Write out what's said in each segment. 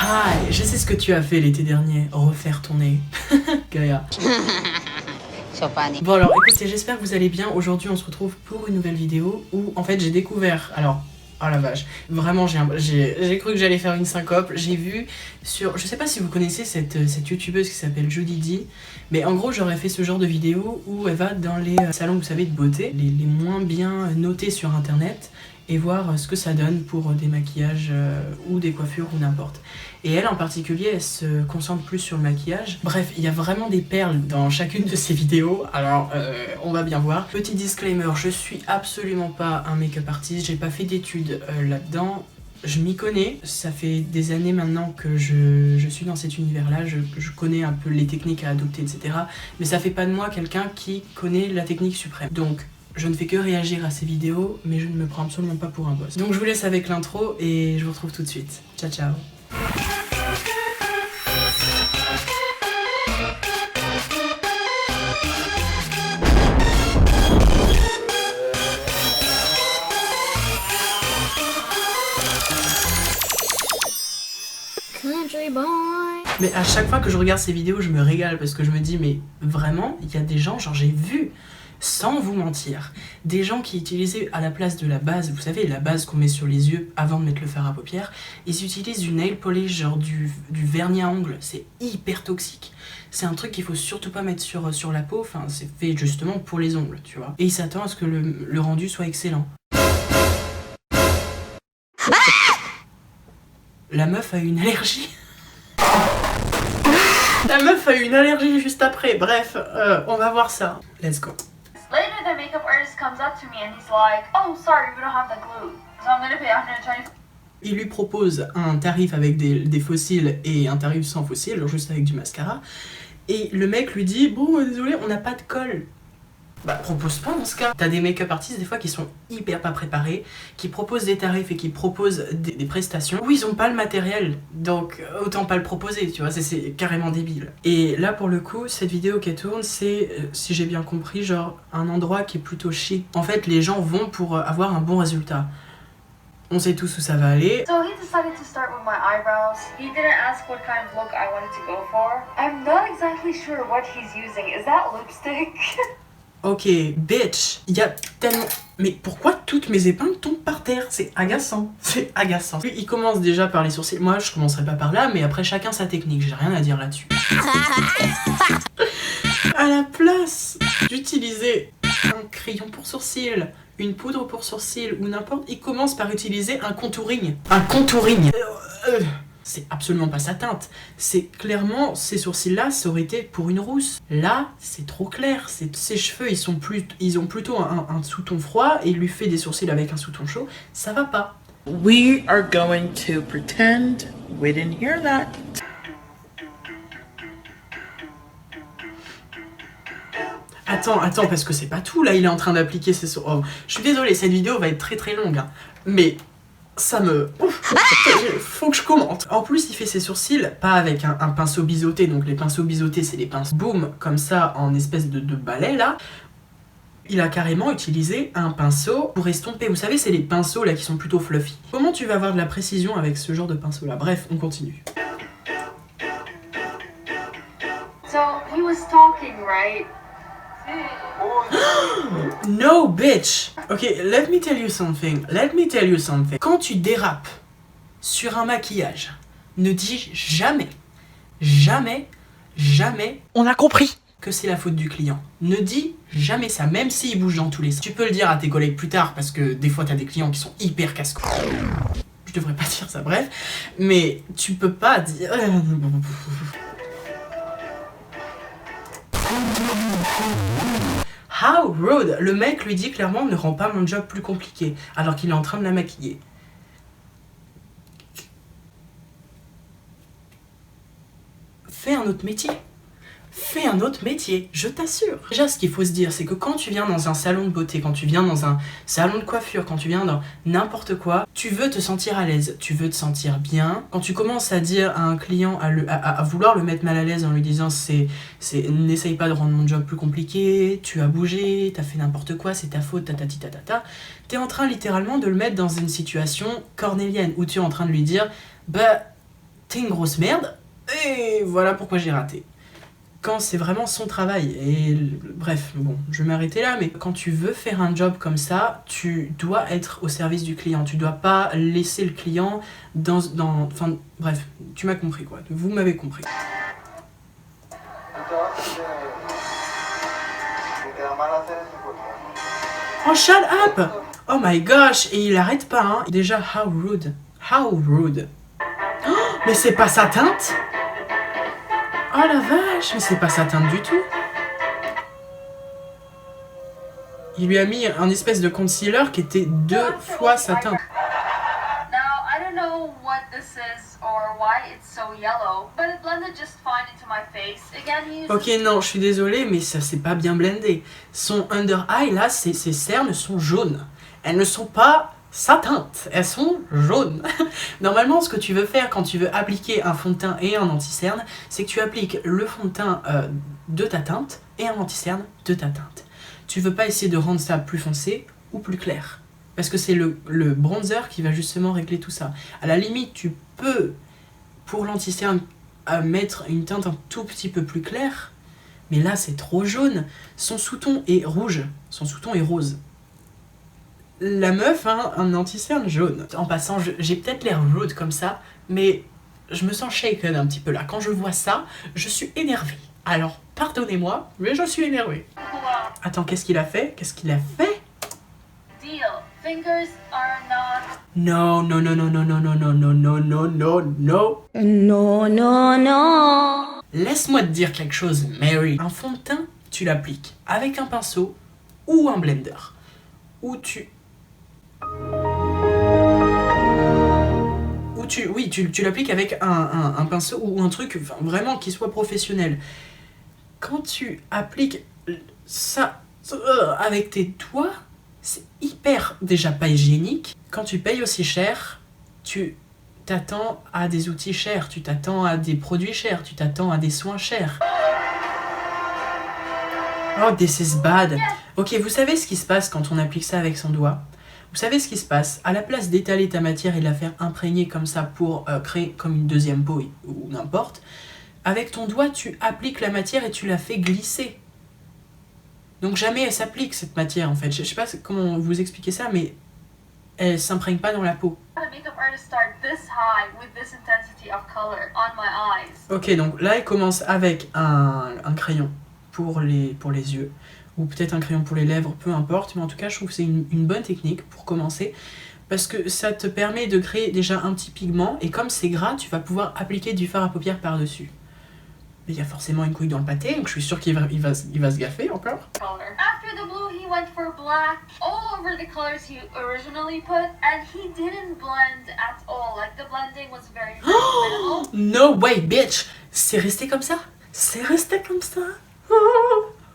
Hi, je sais ce que tu as fait l'été dernier, refaire ton nez. Gaïa. Bon alors écoutez, j'espère que vous allez bien. Aujourd'hui on se retrouve pour une nouvelle vidéo où en fait j'ai découvert, alors, oh la vache, vraiment j'ai cru que j'allais faire une syncope. J'ai vu sur, je sais pas si vous connaissez cette youtubeuse qui s'appelle Jody D, mais en gros j'aurais fait ce genre de vidéo où elle va dans les salons, vous savez, de beauté, les moins bien notés sur internet, et voir ce que ça donne pour des maquillages ou des coiffures ou n'importe. Et elle en particulier, elle se concentre plus sur le maquillage. Bref, il y a vraiment des perles dans chacune de ces vidéos, alors on va bien voir. Petit disclaimer, je suis absolument pas un make-up artiste, j'ai pas fait d'études là-dedans. Je m'y connais, ça fait des années maintenant que je suis dans cet univers-là, je connais un peu les techniques à adopter, etc. Mais ça fait pas de moi quelqu'un qui connaît la technique suprême. Donc, je ne fais que réagir à ces vidéos, mais je ne me prends absolument pas pour un boss. Donc je vous laisse avec l'intro et je vous retrouve tout de suite. Ciao ciao. Country boy. Mais à chaque fois que je regarde ces vidéos, je me régale parce que je me dis, mais vraiment, il y a des gens, genre j'ai vu, sans vous mentir, des gens qui utilisaient à la place de la base, vous savez, la base qu'on met sur les yeux avant de mettre le fard à paupières, ils utilisent du nail polish, genre du vernis à ongles. C'est hyper toxique. C'est un truc qu'il faut surtout pas mettre sur la peau, enfin c'est fait justement pour les ongles, tu vois. Et ils s'attendent à ce que le rendu soit excellent. La meuf a eu une allergie. La meuf a eu une allergie juste après. Bref, on va voir ça. Let's go. Later, the makeup artist comes up to me and he's like, "Oh, sorry, we don't have the glue, so I'm gonna pay 120." Il lui propose un tarif avec des faux cils et un tarif sans faux cils, genre juste avec du mascara. Et le mec lui dit, bon, désolé, on n'a pas de colle. Bah, propose pas dans ce cas. T'as des make-up artistes des fois qui sont hyper pas préparés, qui proposent des tarifs et qui proposent des prestations où ils ont pas le matériel, donc autant pas le proposer, tu vois, c'est carrément débile. Et là pour le coup, cette vidéo qu'elle tourne, c'est, si j'ai bien compris, genre un endroit qui est plutôt chic. En fait, les gens vont pour avoir un bon résultat. On sait tous où ça va aller. So he decided to start with my eyebrows. He didn't ask what kind of look I wanted to go for. I'm not exactly sure what he's using. Is that lipstick? Ok, bitch, il y a tellement... Mais pourquoi toutes mes épingles tombent par terre? C'est agaçant, c'est agaçant. Lui, il commence déjà par les sourcils. Moi, je commencerai pas par là, mais après, chacun sa technique. J'ai rien à dire là-dessus. À la place d'utiliser un crayon pour sourcils, une poudre pour sourcils ou n'importe, il commence par utiliser un contouring. Un contouring. C'est absolument pas sa teinte. C'est clairement, ces sourcils-là, ça aurait été pour une rousse. Là, c'est trop clair. Ses cheveux, ils ont plutôt un sous-ton froid et il lui fait des sourcils avec un sous-ton chaud. Ça va pas. We are going to pretend we didn't hear that. Attends, parce que c'est pas tout. Là, il est en train d'appliquer ses sourcils. Oh, je suis désolée, cette vidéo va être très très longue. Hein. Mais... ça me... faut que je commente. En plus, il fait ses sourcils pas avec un pinceau biseauté. Donc les pinceaux biseautés, c'est les pinceaux boum, comme ça, en espèce de balai, là. Il a carrément utilisé un pinceau pour estomper. Vous savez, c'est les pinceaux, là, qui sont plutôt fluffy. Comment tu vas avoir de la précision avec ce genre de pinceau-là? Bref, on continue. So he was talking, right? No, bitch! Ok, let me tell you something. Quand tu dérapes sur un maquillage, ne dis jamais, On a compris. que c'est la faute du client. Ne dis jamais ça, même s'il bouge dans tous les sens. Tu peux le dire à tes collègues plus tard, parce que des fois t'as des clients qui sont hyper casse-cou. Je devrais pas dire ça, bref. Mais tu peux pas dire... How rude! Le mec lui dit clairement, ne rend pas mon job plus compliqué, alors qu'il est en train de la maquiller. Fais un autre métier. Fais un autre métier, je t'assure. Déjà, ce qu'il faut se dire, c'est que quand tu viens dans un salon de beauté, quand tu viens dans un salon de coiffure, quand tu viens dans n'importe quoi, tu veux te sentir à l'aise, tu veux te sentir bien. Quand tu commences à dire à un client, à vouloir le mettre mal à l'aise en lui disant n'essaye pas de rendre mon job plus compliqué, tu as bougé, t'as fait n'importe quoi, c'est ta faute, tatati tatata, t'es en train littéralement de le mettre dans une situation cornélienne, où tu es en train de lui dire, bah, t'es une grosse merde, et voilà pourquoi j'ai raté. Quand c'est vraiment son travail, et bref, bon, je vais m'arrêter là, mais quand tu veux faire un job comme ça, tu dois être au service du client, tu dois pas laisser le client enfin, bref, tu m'as compris quoi, vous m'avez compris. Oh, shut up! Oh my gosh, et il arrête pas, hein. Déjà, how rude. How rude. Oh, mais c'est pas sa teinte? Oh la vache, mais c'est pas sa teinte du tout. Il lui a mis un espèce de concealer qui était 2 fois sa teinte. Now, I don't know what this is or why it's so yellow, but it blended just fine into my face. Again, he uses... Ok, non, je suis désolée, mais ça s'est pas bien blendé. Son under eye, là, ses cernes sont jaunes. Elles ne sont pas sa teinte, elles sont jaunes. Normalement, ce que tu veux faire quand tu veux appliquer un fond de teint et un anti-cerne, c'est que tu appliques le fond de teint de ta teinte et un anti-cerne de ta teinte. Tu veux pas essayer de rendre ça plus foncé ou plus clair. Parce que c'est le bronzer qui va justement régler tout ça. À la limite, tu peux, pour l'anti-cerne, mettre une teinte un tout petit peu plus claire, mais là, c'est trop jaune. Son sous-ton est rouge, son sous-ton est rose. La meuf a un anti-cerne jaune. En passant, j'ai peut-être l'air rude comme ça, mais je me sens shaken un petit peu là. Quand je vois ça, je suis énervée. Alors, pardonnez-moi, mais je suis énervée. Attends, qu'est-ce qu'il a fait? Qu'est-ce qu'il a fait? Deal. Fingers are not... Non, non, non, non, non, non, non, non, non, non, non, non, non. Non, non, non. Laisse-moi te dire quelque chose, Mary. Un fond de teint, tu l'appliques avec un pinceau ou un blender. Ou tu l'appliques avec un pinceau ou un truc vraiment qui soit professionnel. Quand tu appliques ça avec tes doigts, c'est hyper déjà pas hygiénique. Quand tu payes aussi cher, tu t'attends à des outils chers, tu t'attends à des produits chers, tu t'attends à des soins chers. Oh, this is bad. Ok, vous savez ce qui se passe quand on applique ça avec son doigt? Vous savez ce qui se passe? À la place d'étaler ta matière et de la faire imprégner comme ça pour créer comme une deuxième peau ou n'importe, avec ton doigt, tu appliques la matière et tu la fais glisser. Donc jamais elle s'applique cette matière en fait. Je sais pas comment vous expliquer ça, mais elle s'imprègne pas dans la peau. The makeup artist start this high with this intensity of color on my eyes. Ok, donc là elle commence avec un crayon pour les yeux, ou peut-être un crayon pour les lèvres, peu importe, mais en tout cas je trouve que c'est une bonne technique pour commencer, parce que ça te permet de créer déjà un petit pigment, et comme c'est gras, tu vas pouvoir appliquer du fard à paupières par-dessus. Mais il y a forcément une couille dans le pâté, donc je suis sûre qu'il va se gaffer encore. Color. After the blue, he went for black all over the colors he originally put, and he didn't blend at all. Like the blending was very minimal. No way, bitch! C'est resté comme ça? C'est resté comme ça?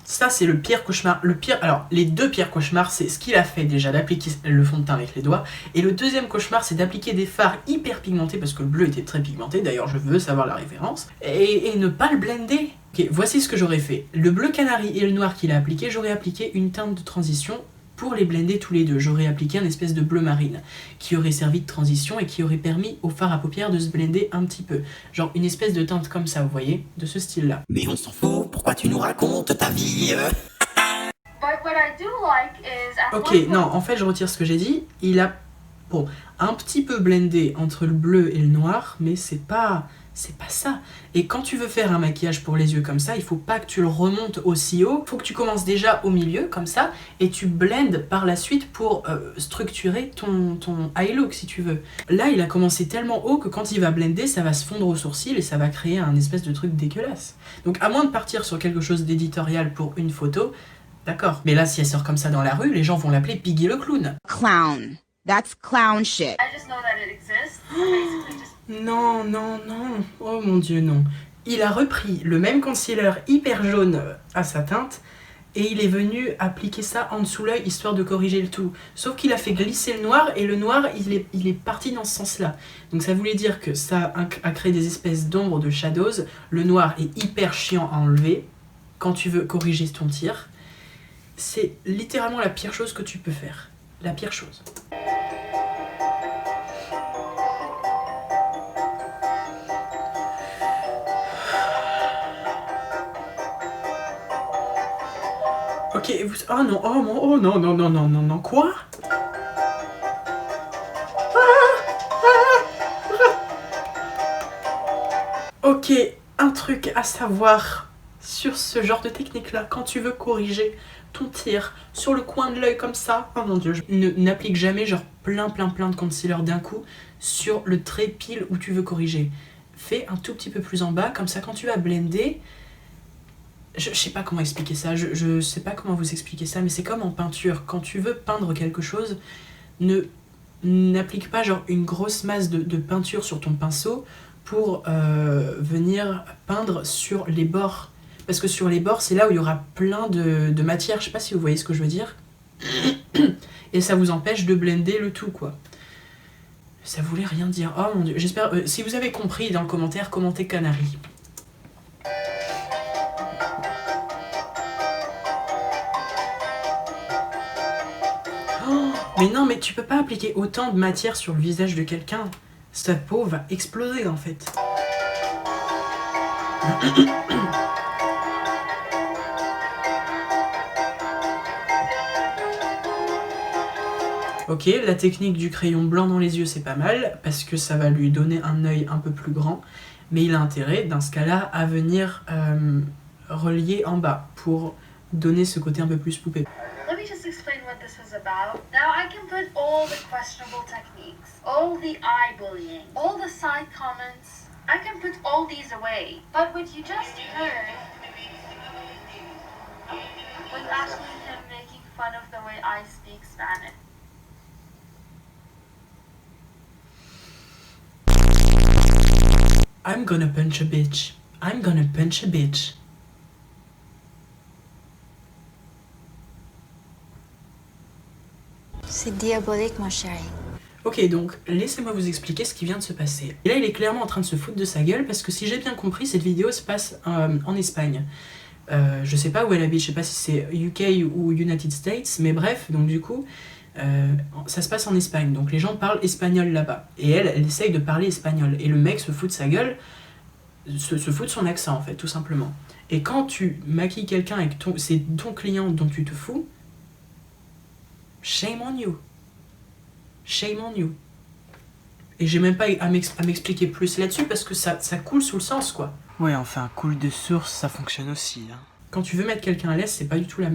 Ça, c'est le pire cauchemar. Alors, les deux pires cauchemars, c'est ce qu'il a fait déjà, d'appliquer le fond de teint avec les doigts. Et le deuxième cauchemar, c'est d'appliquer des fards hyper pigmentés, parce que le bleu était très pigmenté, d'ailleurs je veux savoir la référence, et ne pas le blender. Ok, voici ce que j'aurais fait. Le bleu canari et le noir qu'il a appliqué, j'aurais appliqué une teinte de transition pour les blender tous les deux. J'aurais appliqué un espèce de bleu marine, qui aurait servi de transition et qui aurait permis au fard à paupières de se blender un petit peu. Genre une espèce de teinte comme ça, vous voyez, de ce style-là. Mais on s'en fout, pourquoi tu nous racontes ta vie But what I do like is at Ok, one point- non, en fait, je retire ce que j'ai dit. Il a, bon, un petit peu blendé entre le bleu et le noir, mais c'est pas ça. Et quand tu veux faire un maquillage pour les yeux comme ça, il faut pas que tu le remontes aussi haut. Il faut que tu commences déjà au milieu, comme ça, et tu blendes par la suite pour structurer ton eye look, si tu veux. Là, il a commencé tellement haut que quand il va blender, ça va se fondre aux sourcils et ça va créer un espèce de truc dégueulasse. Donc, à moins de partir sur quelque chose d'éditorial pour une photo, d'accord. Mais là, si elle sort comme ça dans la rue, les gens vont l'appeler Piggy le clown. Clown. That's clown shit. I just know that it exists. Basically just Non, non, non. Oh mon dieu, non. Il a repris le même concealer hyper jaune à sa teinte et il est venu appliquer ça en dessous l'œil histoire de corriger le tout. Sauf qu'il a fait glisser le noir et le noir, il est parti dans ce sens-là. Donc ça voulait dire que ça a créé des espèces d'ombres de shadows. Le noir est hyper chiant à enlever quand tu veux corriger ton tir. C'est littéralement la pire chose que tu peux faire. La pire chose. Ok, oh non, oh non, non, non, non, non, non, quoi? Ok, un truc à savoir sur ce genre de technique-là, quand tu veux corriger ton tir sur le coin de l'œil comme ça, oh mon dieu, n'applique jamais genre plein de concealer d'un coup sur le trait pile où tu veux corriger. Fais un tout petit peu plus en bas, comme ça quand tu vas blender, je sais pas comment expliquer ça, je sais pas comment vous expliquer ça, mais c'est comme en peinture, quand tu veux peindre quelque chose, n'applique pas genre une grosse masse de peinture sur ton pinceau pour venir peindre sur les bords. Parce que sur les bords, c'est là où il y aura plein de matière, je sais pas si vous voyez ce que je veux dire. Et ça vous empêche de blender le tout, quoi. Ça voulait rien dire. Oh mon dieu, j'espère... si vous avez compris dans le commentaire, commentez Canary. Oh, mais non, mais tu peux pas appliquer autant de matière sur le visage de quelqu'un. Sa peau va exploser en fait. Ok, la technique du crayon blanc dans les yeux c'est pas mal, parce que ça va lui donner un œil un peu plus grand, mais il a intérêt dans ce cas-là à venir relier en bas pour donner ce côté un peu plus poupée. Let me just explain what this was about. Now I can put all the questionable techniques, all the eye bullying, all the side comments. I can put all these away. But what you just heard was actually him making fun of the way I speak Spanish. I'm gonna punch a bitch. I'm gonna punch a bitch. C'est diabolique, mon chéri. Ok, donc laissez-moi vous expliquer ce qui vient de se passer. Et là, il est clairement en train de se foutre de sa gueule parce que si j'ai bien compris, cette vidéo se passe en Espagne. Je sais pas où elle habite, je sais pas si c'est UK ou United States, mais bref, donc du coup, ça se passe en Espagne. Donc les gens parlent espagnol là-bas. Et elle essaye de parler espagnol. Et le mec se fout de sa gueule, se fout de son accent en fait, tout simplement. Et quand tu maquilles quelqu'un et que c'est ton client dont tu te fous, shame on you. Shame on you. Et j'ai même pas à m'expliquer plus là-dessus parce que ça coule sous le sens, quoi. Ouais, enfin, coule de source, ça fonctionne aussi. Hein. Quand tu veux mettre quelqu'un à l'aise, c'est pas du tout la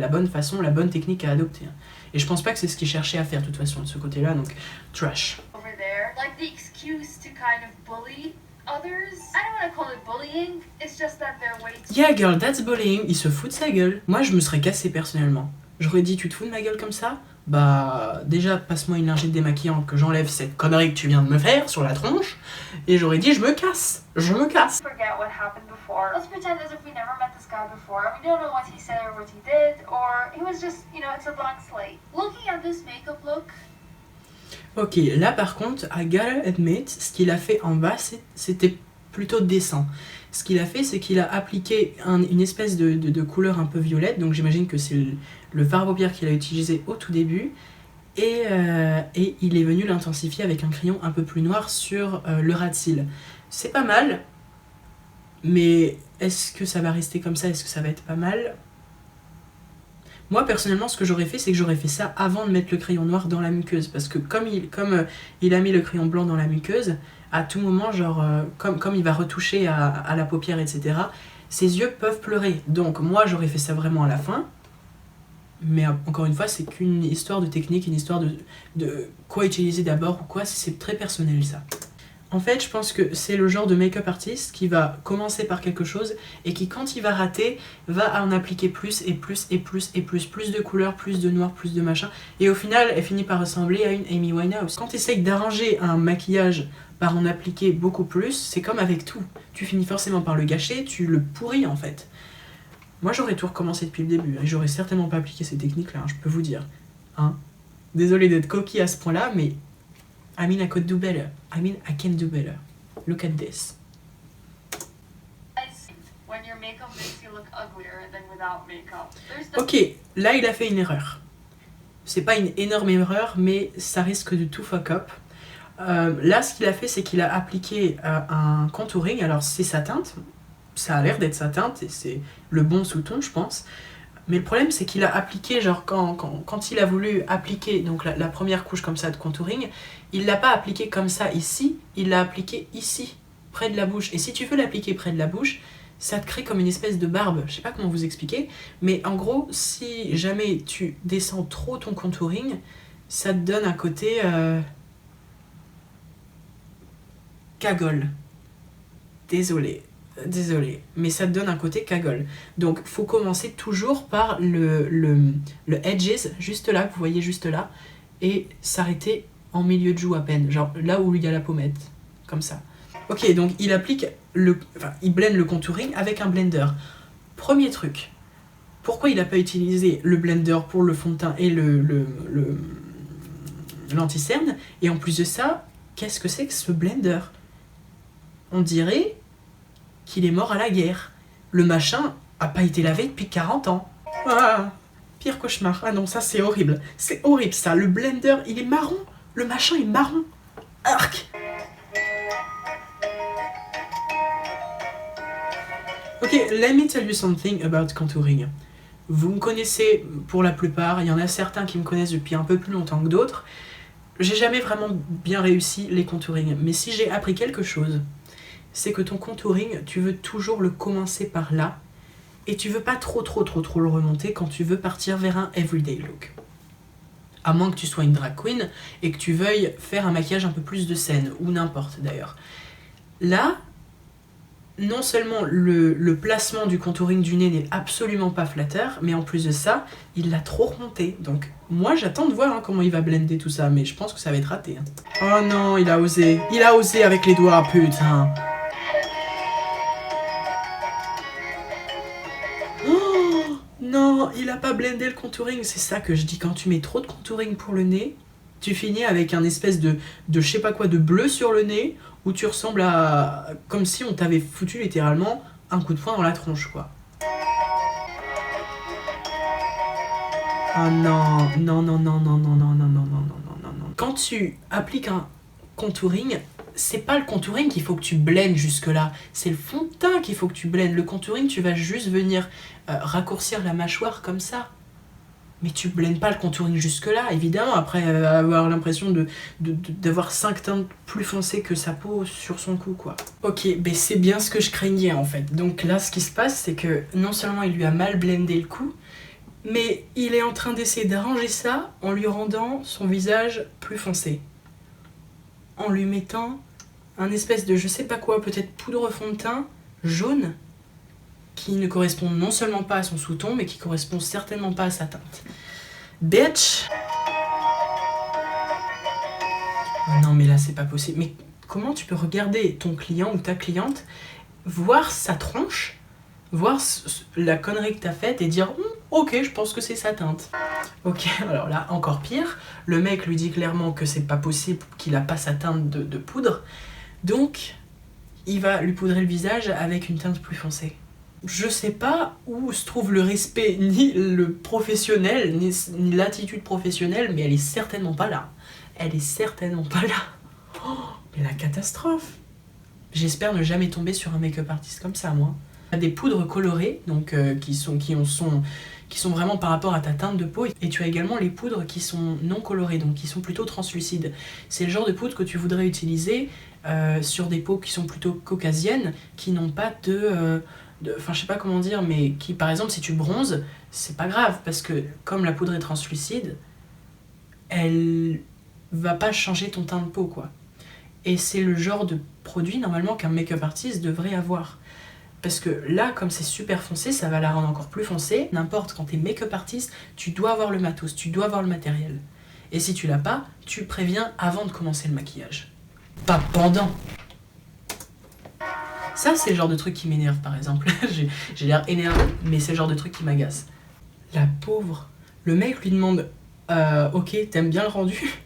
bonne façon, la bonne technique à adopter. Hein. Et je pense pas que c'est ce qu'il cherchait à faire de toute façon de ce côté-là, donc trash. Over there, like the excuse to kind of bully others. I don't want to call it bullying. It's just that they're way too... Yeah girl, that's bullying. Il se fout de sa gueule. Moi, je me serais cassé personnellement. J'aurais dit, tu te fous de ma gueule comme ça? Bah, déjà, passe-moi une lingette démaquillante que j'enlève cette connerie que tu viens de me faire sur la tronche. Et j'aurais dit, je me casse. Je me casse. Forget what happened before. Let's pretend as if we never met this guy before. We don't know what he said or what he did, or he was just, you know, it's a blank slate. Looking at this makeup look. Ok, là par contre, I gotta admit, ce qu'il a fait en bas, c'était plutôt décent. Ce qu'il a fait, c'est qu'il a appliqué une espèce de couleur un peu violette, donc j'imagine que c'est le fard à paupières qu'il a utilisé au tout début, et il est venu l'intensifier avec un crayon un peu plus noir sur le ras de cils. C'est pas mal, mais est-ce que ça va rester comme ça? Est-ce que ça va être pas mal? Moi personnellement, ce que j'aurais fait, c'est que j'aurais fait ça avant de mettre le crayon noir dans la muqueuse, parce que comme il a mis le crayon blanc dans la muqueuse, à tout moment, genre, comme il va retoucher à la paupière, etc., ses yeux peuvent pleurer. Donc moi, j'aurais fait ça vraiment à la fin, mais encore une fois, c'est qu'une histoire de technique, une histoire de quoi utiliser d'abord ou quoi, c'est très personnel ça. En fait, je pense que c'est le genre de make-up artiste qui va commencer par quelque chose et qui, quand il va rater, va en appliquer plus et plus et plus et plus. Plus de couleurs, plus de noir, plus de machin. Et au final, elle finit par ressembler à une Amy Winehouse. Quand tu essayes d'arranger un maquillage par en appliquer beaucoup plus, c'est comme avec tout. Tu finis forcément par le gâcher, tu le pourris en fait. Moi, j'aurais tout recommencé depuis le début. Et j'aurais certainement pas appliqué ces techniques-là, hein, je peux vous dire. Hein. Désolé d'être coquille à ce point-là, mais... I mean, I could do better. I mean, I can do better. Look at this. When your makeup makes you look uglier than without makeup. Ok, là il a fait une erreur. C'est pas une énorme erreur, mais ça risque de tout fuck up. Là, ce qu'il a fait, c'est qu'il a appliqué un contouring. Alors, c'est sa teinte. Ça a l'air d'être sa teinte et c'est le bon sous-ton, je pense. Mais le problème, c'est qu'il a appliqué, genre quand il a voulu appliquer donc la première couche comme ça de contouring, il l'a pas appliqué comme ça ici, il l'a appliqué ici, près de la bouche. Et si tu veux l'appliquer près de la bouche, ça te crée comme une espèce de barbe. Je sais pas comment vous expliquer, mais en gros, si jamais tu descends trop ton contouring, ça te donne un côté cagole. Désolé, mais ça te donne un côté cagole. Donc faut commencer toujours par le edges, juste là, que vous voyez juste là, et s'arrêter en milieu de joue à peine, genre là où il y a la pommette, comme ça. Ok, donc il applique il blende le contouring avec un blender. Premier truc, pourquoi il n'a pas utilisé le blender pour le fond de teint et l'anti-cerne? Et en plus de ça, qu'est-ce que c'est que ce blender? On dirait qu'il est mort à la guerre. Le machin a pas été lavé depuis 40 ans. Ah, pire cauchemar. Ah non, ça c'est horrible. C'est horrible ça. Le blender, il est marron. Le machin est marron. Arc. Ok, let me tell you something about contouring. Vous me connaissez pour la plupart, il y en a certains qui me connaissent depuis un peu plus longtemps que d'autres. J'ai jamais vraiment bien réussi les contouring, mais si j'ai appris quelque chose, c'est que ton contouring, tu veux toujours le commencer par là, et tu veux pas trop le remonter quand tu veux partir vers un everyday look. À moins que tu sois une drag queen et que tu veuilles faire un maquillage un peu plus de scène, ou n'importe d'ailleurs. Là, non seulement le placement du contouring du nez n'est absolument pas flatteur, mais en plus de ça, il l'a trop remonté. Donc moi j'attends de voir comment il va blender tout ça, mais je pense que ça va être raté. Oh non, il a osé avec les doigts, putain. Oh non, il a pas blendé le contouring, c'est ça que je dis, quand tu mets trop de contouring pour le nez, tu finis avec un espèce de je sais pas quoi de bleu sur le nez, où tu ressembles à... comme si on t'avait foutu littéralement un coup de poing dans la tronche, quoi. Oh non, non. Quand tu appliques un contouring, c'est pas le contouring qu'il faut que tu blendes jusque-là, c'est le fond de teint qu'il faut que tu blendes. Le contouring, tu vas juste venir raccourcir la mâchoire comme ça. Mais tu blendes pas le contouring jusque-là, évidemment, après avoir l'impression d'avoir 5 teintes plus foncées que sa peau sur son cou, quoi. Ok, mais c'est bien ce que je craignais, en fait. Donc là, ce qui se passe, c'est que non seulement il lui a mal blendé le cou, mais il est en train d'essayer d'arranger ça en lui rendant son visage plus foncé. En lui mettant un espèce de je sais pas quoi, peut-être poudre fond de teint jaune, qui ne correspond non seulement pas à son sous-ton, mais qui correspond certainement pas à sa teinte. Bitch! Oh non, mais là, c'est pas possible. Mais comment tu peux regarder ton client ou ta cliente, voir sa tronche, voir la connerie que t'as faite et dire ok, je pense que c'est sa teinte. Ok, alors là, encore pire, le mec lui dit clairement que c'est pas possible, qu'il a pas sa teinte de poudre, donc il va lui poudrer le visage avec une teinte plus foncée. Je sais pas où se trouve le respect, ni le professionnel, ni l'attitude professionnelle, mais elle est certainement pas là. Elle est certainement pas là. Oh, mais la catastrophe. J'espère ne jamais tomber sur un make-up artiste comme ça, moi. Il y a des poudres colorées, donc qui sont vraiment par rapport à ta teinte de peau, et tu as également les poudres qui sont non colorées, donc qui sont plutôt translucides. C'est le genre de poudre que tu voudrais utiliser sur des peaux qui sont plutôt caucasiennes, qui n'ont pas enfin je sais pas comment dire, mais qui par exemple si tu bronzes, c'est pas grave, parce que comme la poudre est translucide, elle va pas changer ton teint de peau, quoi. Et c'est le genre de produit normalement qu'un make-up artiste devrait avoir. Parce que là, comme c'est super foncé, ça va la rendre encore plus foncée. N'importe, quand t'es make-up artiste, tu dois avoir le matos, tu dois avoir le matériel. Et si tu l'as pas, tu préviens avant de commencer le maquillage. Pas pendant. Ça, c'est le genre de truc qui m'énerve, par exemple. J'ai l'air énervé, mais c'est le genre de truc qui m'agace. La pauvre. Le mec lui demande ok, t'aimes bien le rendu?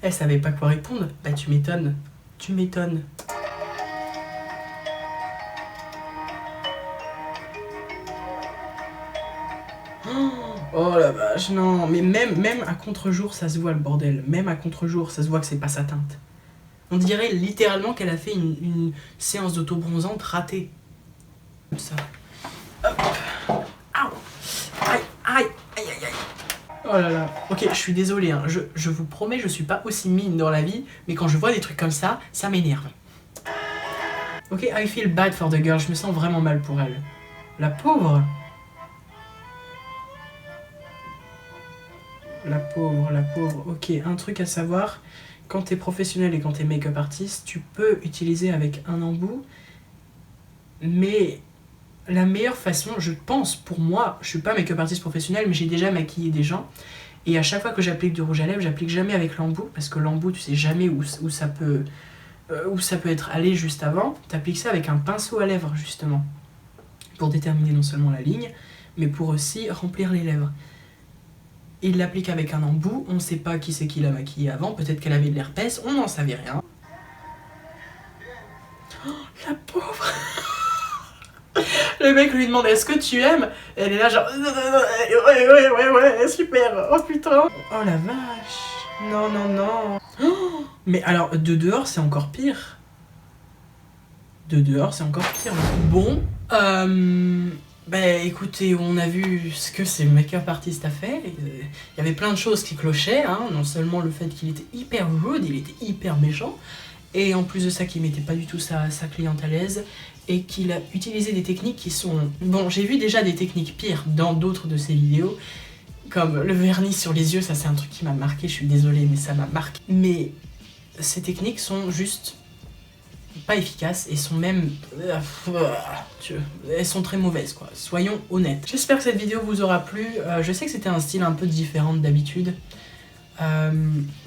Elle savait pas quoi répondre. Bah tu m'étonnes. Tu m'étonnes. Oh la vache, non. Mais même à contre-jour, ça se voit le bordel. Même à contre-jour, ça se voit que c'est pas sa teinte. On dirait littéralement qu'elle a fait une séance d'auto-bronzante ratée. Comme ça. Hop. Aïe. Aïe, Aïe, aïe, aïe, aïe. Oh là là. Ok, je suis désolée, hein. Je vous promets, je suis pas aussi mine dans la vie, mais quand je vois des trucs comme ça m'énerve. Ok, I feel bad for the girl, je me sens vraiment mal pour elle. La pauvre. La pauvre, la pauvre. Ok, un truc à savoir, quand t'es professionnel et quand t'es make-up artiste, tu peux utiliser avec un embout, mais la meilleure façon, je pense, pour moi, je suis pas make-up artiste professionnel, mais j'ai déjà maquillé des gens, et à chaque fois que j'applique du rouge à lèvres, j'applique jamais avec l'embout, parce que l'embout, tu sais jamais où ça peut être allé juste avant. T'appliques ça avec un pinceau à lèvres, justement, pour déterminer non seulement la ligne, mais pour aussi remplir les lèvres. Il l'applique avec un embout, on sait pas qui c'est qui l'a maquillée avant, peut-être qu'elle avait de l'herpès, on n'en savait rien. Oh, la pauvre. Le mec lui demande est-ce que tu aimes? Elle est là genre ouais, super, oh putain. Oh la vache. Non, non, non. Oh, mais alors, de dehors c'est encore pire. De dehors c'est encore pire. Bon, bah écoutez, on a vu ce que ces make-up artistes a fait. Il y avait plein de choses qui clochaient, hein. Non seulement le fait qu'il était hyper rude, il était hyper méchant, et en plus de ça qu'il mettait pas du tout sa cliente à l'aise, et qu'il a utilisé des techniques qui sont... Bon, j'ai vu déjà des techniques pires dans d'autres de ses vidéos, comme le vernis sur les yeux, ça c'est un truc qui m'a marqué, je suis désolée, mais ça m'a marqué. Mais ces techniques sont juste pas efficaces et sont même... elles sont très mauvaises, quoi. Soyons honnêtes. J'espère que cette vidéo vous aura plu. Je sais que c'était un style un peu différent d'habitude.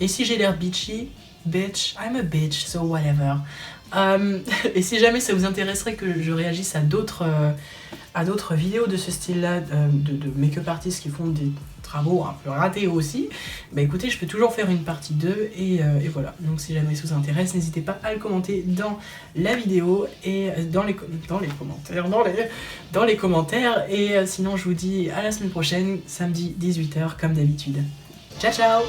Et si j'ai l'air bitchy, bitch, I'm a bitch, so whatever. Et si jamais ça vous intéresserait que je réagisse à d'autres vidéos de ce style-là, de make-up artistes qui font des travaux un peu ratés aussi, bah écoutez, je peux toujours faire une partie 2 et voilà. Donc si jamais ça vous intéresse, n'hésitez pas à le commenter dans la vidéo et dans les commentaires. Et sinon, je vous dis à la semaine prochaine, samedi 18h comme d'habitude. Ciao ciao.